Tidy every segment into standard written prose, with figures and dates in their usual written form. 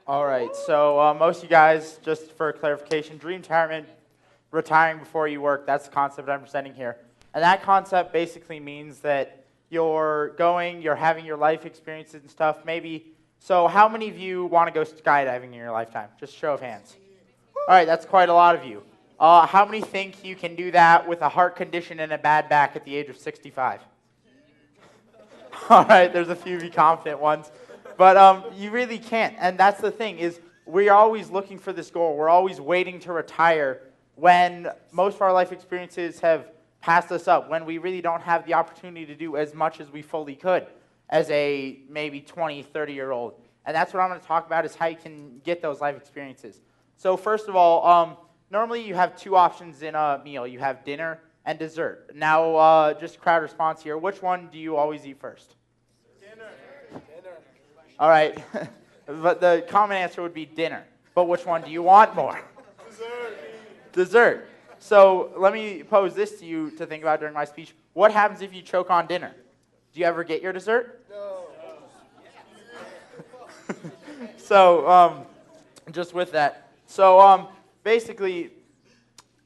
All right, so most of you guys, just for clarification, Dream-tirement, retiring before you work, that's the concept I'm presenting here. And that concept basically means that you're having your life experiences and stuff, maybe. So how many of you want to go skydiving in your lifetime? Just show of hands. All right, that's quite a lot of you. How many think you can do that with a heart condition and a bad back at the age of 65? All right, there's a few of you confident ones. But you really can't. And that's the thing, is we're always looking for this goal. We're always waiting to retire when most of our life experiences have passed us up, when we really don't have the opportunity to do as much as we fully could as a maybe 20, 30-year-old. And that's what I'm going to talk about, is how you can get those life experiences. So first of all, normally you have two options in a meal. You have dinner and dessert. Now, just crowd response here. Which one do you always eat first? Dinner. All right, but the common answer would be dinner. But which one do you want more? Dessert. So let me pose this to you to think about during my speech. What happens if you choke on dinner? Do you ever get your dessert? No. So just with that. So basically,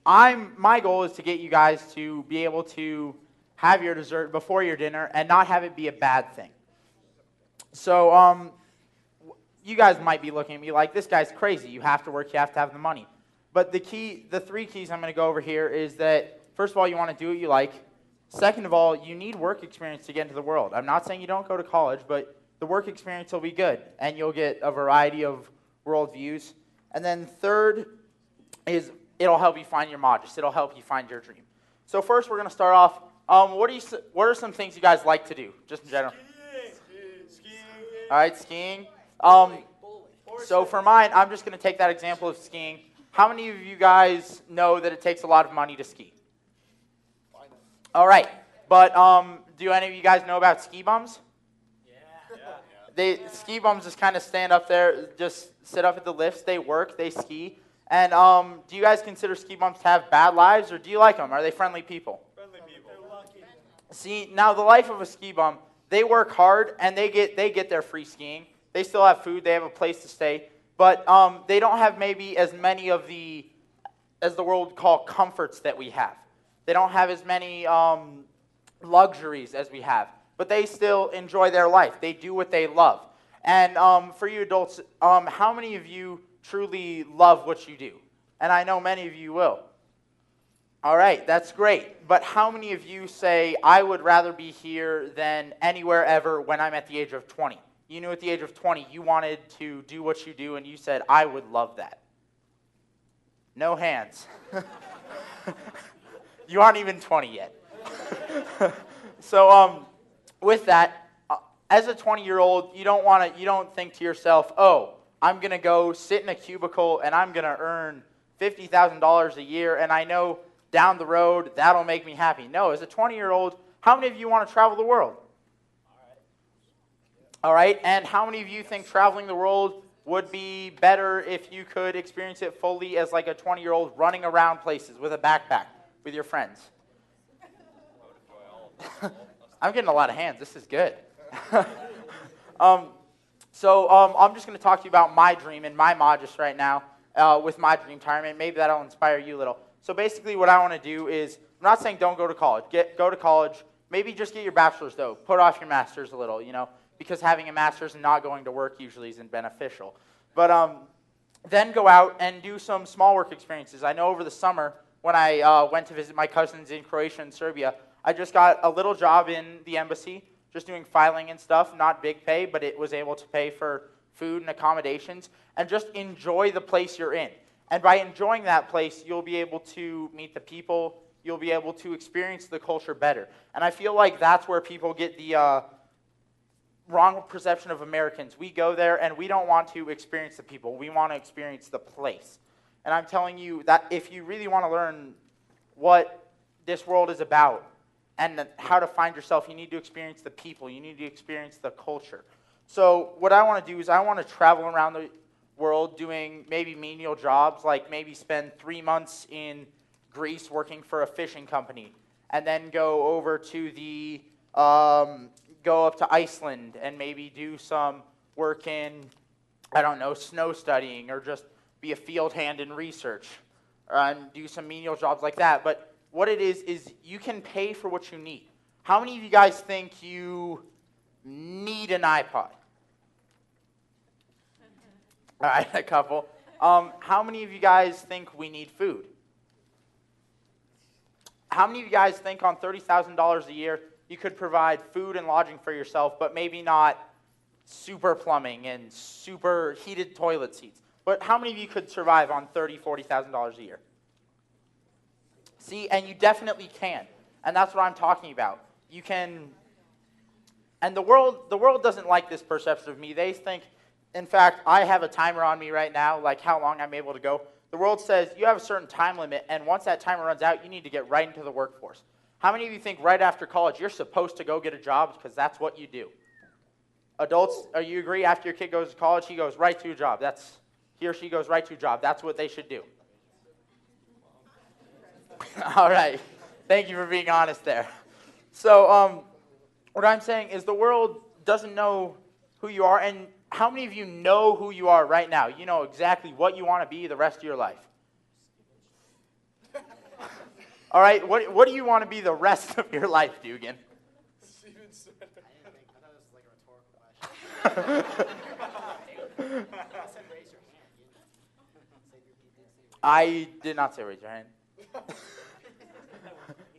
my goal is to get you guys to be able to have your dessert before your dinner and not have it be a bad thing. So you guys might be looking at me like, this guy's crazy. You have to work, you have to have the money. But the three keys I'm going to go over here is that, first of all, you want to do what you like. Second of all, you need work experience to get into the world. I'm not saying you don't go to college, but the work experience will be good, and you'll get a variety of worldviews. And then third is it'll help you find your modus. It'll help you find your dream. So first, we're going to start off. What are some things you guys like to do, just in general? Skiing. All right, skiing. So for mine, I'm just going to take that example of skiing. How many of you guys know that it takes a lot of money to ski? All right, but do any of you guys know about ski bums? Ski bums just kind of stand up there, just sit up at the lifts. They work, they ski. And do you guys consider ski bums to have bad lives, or do you like them? Are they friendly people? Friendly people. See, now the life of a ski bum, they work hard and they get their free skiing. They still have food, they have a place to stay, but they don't have maybe as many of as the world would call comforts that we have. They don't have as many luxuries as we have, but they still enjoy their life. They do what they love. And for you adults, how many of you truly love what you do? And I know many of you will. All right, that's great. But how many of you say, I would rather be here than anywhere ever when I'm at the age of 20? You knew at the age of 20 you wanted to do what you do, and you said, I would love that. No hands. You aren't even 20 yet. So with that, as a 20-year-old, you don't think to yourself, oh, I'm going to go sit in a cubicle and I'm going to earn $50,000 a year, and I know down the road that'll make me happy. No, as a 20-year-old, how many of you want to travel the world? All right, and how many of you think traveling the world would be better if you could experience it fully as like a 20-year-old running around places with a backpack with your friends? I'm getting a lot of hands. This is good. So I'm just going to talk to you about my dream and my modus right now with my Dream-tirement. Maybe that'll inspire you a little. So basically what I want to do is, I'm not saying don't go to college. Go to college. Maybe just get your bachelor's, though. Put off your master's a little, because having a master's and not going to work usually isn't beneficial. But then go out and do some small work experiences. I know over the summer when I went to visit my cousins in Croatia and Serbia, I just got a little job in the embassy, just doing filing and stuff, not big pay, but it was able to pay for food and accommodations, and just enjoy the place you're in. And by enjoying that place, you'll be able to meet the people, you'll be able to experience the culture better. And I feel like that's where people get the wrong perception of Americans. We go there and we don't want to experience the people, we want to experience the place. And I'm telling you that if you really want to learn what this world is about, and how to find yourself, you need to experience the people. You need to experience the culture. So what I want to do is I want to travel around the world doing maybe menial jobs, like maybe spend 3 months in Greece working for a fishing company, and then go over to go up to Iceland and maybe do some work in I don't know, snow studying or just be a field hand in research and do some menial jobs like that. But what it is you can pay for what you need. How many of you guys think you need an iPod? All right, a couple. How many of you guys think we need food? How many of you guys think on $30,000 a year you could provide food and lodging for yourself, but maybe not super plumbing and super heated toilet seats? But how many of you could survive on $30,000, $40,000 a year? See, and you definitely can. And that's what I'm talking about. You can, and the world doesn't like this perception of me. They think, in fact, I have a timer on me right now, like how long I'm able to go. The world says you have a certain time limit, and once that timer runs out, you need to get right into the workforce. How many of you think right after college you're supposed to go get a job because that's what you do? Adults, you agree after your kid goes to college, he goes right to a job. He or she goes right to a job. That's what they should do. All right. Thank you for being honest there. So what I'm saying is the world doesn't know who you are, and how many of you know who you are right now? You know exactly what you want to be the rest of your life. All right, what do you want to be the rest of your life, Dugan? I thought it was like a rhetorical question. I did not say raise your hand.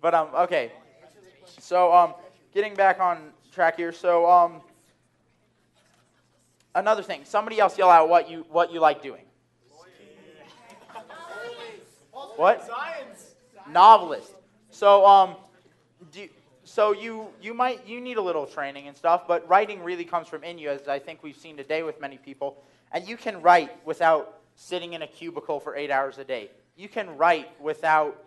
But okay. So getting back on track here. So another thing. Somebody else yell out what you like doing. What? Science. Novelist. So you need a little training and stuff, but writing really comes from in you, as I think we've seen today with many people. And you can write without sitting in a cubicle for 8 hours a day. You can write without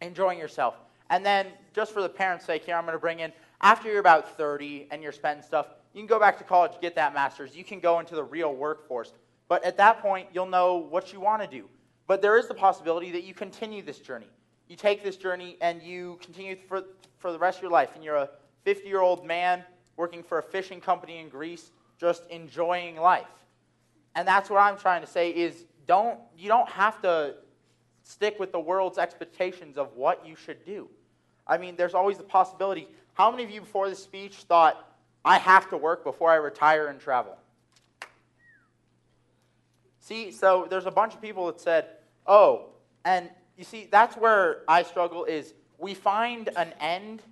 enjoying yourself. And then, just for the parents' sake here, I'm going to bring in, after you're about 30 and you're spending stuff, you can go back to college, get that master's. You can go into the real workforce. But at that point, you'll know what you want to do. But there is the possibility that you continue this journey. You take this journey and you continue for the rest of your life. And you're a 50-year-old man working for a fishing company in Greece, just enjoying life. And that's what I'm trying to say is you don't have to stick with the world's expectations of what you should do. I mean, there's always the possibility. How many of you before this speech thought, I have to work before I retire and travel? See, so there's a bunch of people that said, oh, and you see, that's where I struggle is we find an end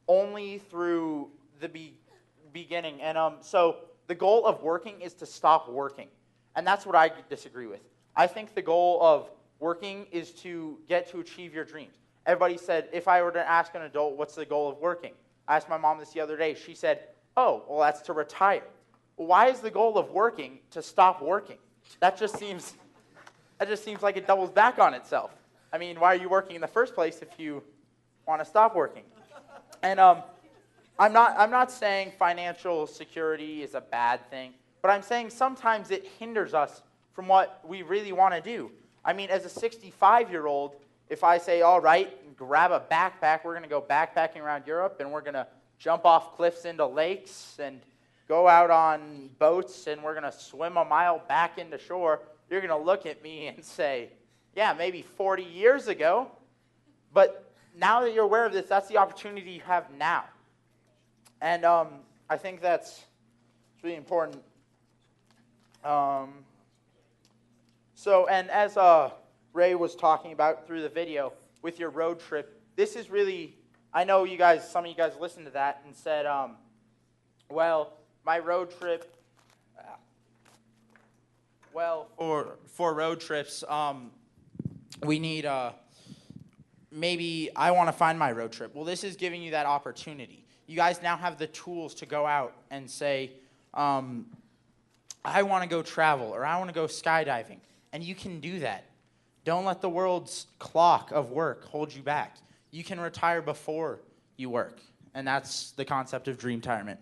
only through the beginning. And so the goal of working is to stop working. And that's what I disagree with. I think the goal of working is to get to achieve your dreams. Everybody said, if I were to ask an adult, what's the goal of working? I asked my mom this the other day. She said, oh, well, that's to retire. Well, why is the goal of working to stop working? That just seems like it doubles back on itself. I mean, why are you working in the first place if you want to stop working? And I'm not saying financial security is a bad thing, but I'm saying sometimes it hinders us from what we really want to do. I mean, as a 65-year-old, if I say, all right, grab a backpack, we're going to go backpacking around Europe, and we're going to jump off cliffs into lakes and go out on boats, and we're going to swim a mile back into shore, you're going to look at me and say, yeah, maybe 40 years ago, but now that you're aware of this, that's the opportunity you have now. And I think that's really important. So, and as Ray was talking about through the video with your road trip, this is really, I know you guys, some of you guys listened to that and said, well, my road trip, for road trips, we need, maybe I want to find my road trip. Well, this is giving you that opportunity. You guys now have the tools to go out and say, I want to go travel, or I want to go skydiving. And you can do that. Don't let the world's clock of work hold you back. You can retire before you work. And that's the concept of Dream-tirement.